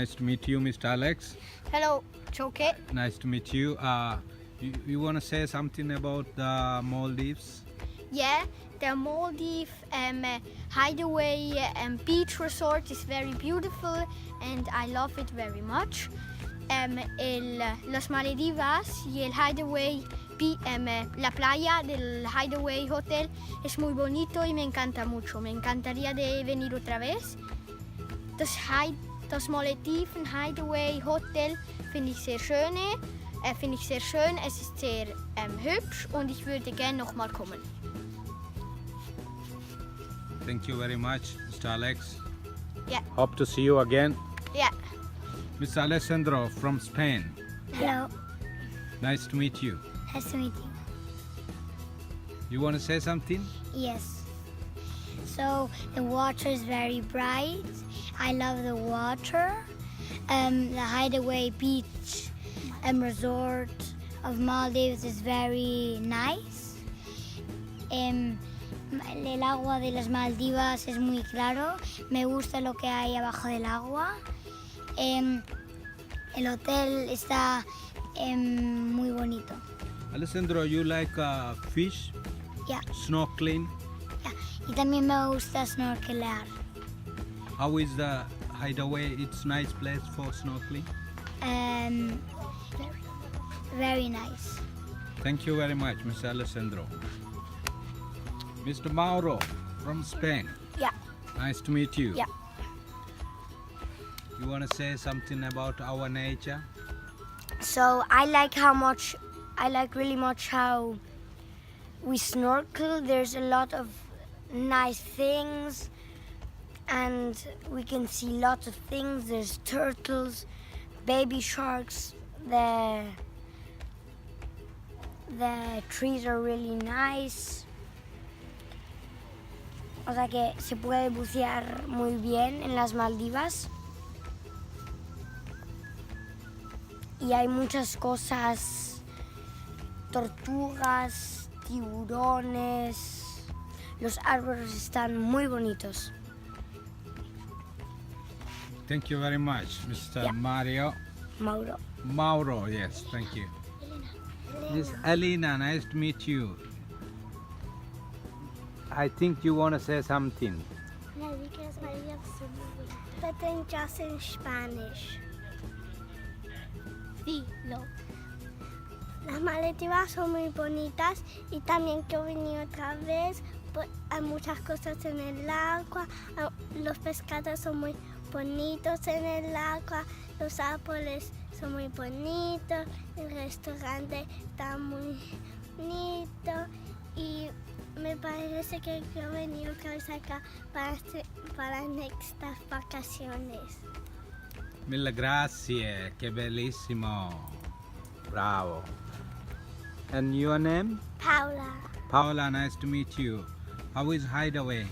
Nice to meet you, Mr. Alex. Hello, it's okay. Nice to meet you. You want to say something about the Maldives? Yeah, the Maldives Hideaway beach resort is very beautiful and I love it very much. Los Maldives y el Hideaway, la playa del Hideaway Hotel es muy bonito y me encanta mucho. Me encantaría de venir otra vez. Das Maldives Hideaway Hotel finde ich sehr schön. Es ist sehr hübsch und ich würde gerne nochmal kommen. Thank you very much, Mr. Alex. Yeah. Hope to see you again. Yeah. Mr. Alessandro from Spain. Hello, Nice to meet you. nice to meet you. You want to say something? Yes. So the water is very bright. I love the water. The Hideaway Beach resort of Maldives is very nice. El agua de las Maldivas es muy claro. Me gusta lo que hay abajo del agua. El hotel está muy bonito. Alessandro, you like fish? Yeah. Snorkeling? Yeah. Y también me gusta snorkelar. How is the Hideaway? It's nice place for snorkeling. Very nice. Thank you very much, Mr. Alessandro. Mr. Mauro from Spain. Yeah. Nice to meet you. Yeah. You want to say something about our nature? So I like really much how we snorkel. There's a lot of nice things and we can see lots of things. There's turtles, baby sharks, the trees are really nice. O sea que se puede bucear muy bien en las Maldivas. Y hay muchas cosas, tortugas, tiburones. Los árboles están muy bonitos. Thank you very much, Mr. Yeah. Mauro. Mauro. Yes, thank you. Miss Alina, nice to meet you. I think you want to say something. No, because my but then just in Spanish. Sí, no. Las Maldivas son muy bonitas y también quiero venir otra vez. Hay muchas cosas en el agua, los pescados son muy bonitos en el agua, los árboles son muy bonitos, el restaurante está muy bonito y me parece que quiero venir otra vez acá para nuestras vacaciones. Mille grazie, che bellissimo. Bravo. And your name? Paula, Paola, nice to meet you. How is Hideaway?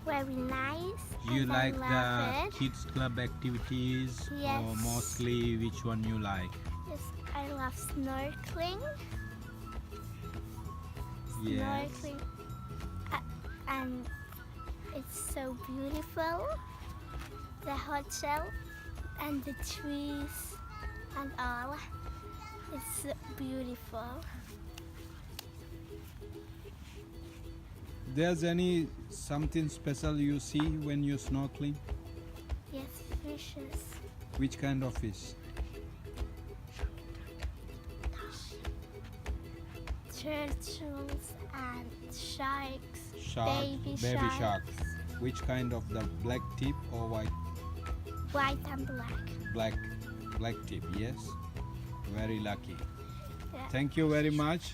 very nice. You and I like love the it. kids club activities? Or Yes. mostly which one you like? Yes, I love snorkeling. Yes. Snorkeling. And it's so beautiful. The hotel and the trees and all. It's so beautiful. There's any something special you see when you're snorkeling? Yes, fishes. Which kind of fish? Turtles and sharks. Shark, Baby shark. sharks. Which kind of the black tip or white? White and black. Black tip, yes. Very lucky. Yeah. Thank you very much.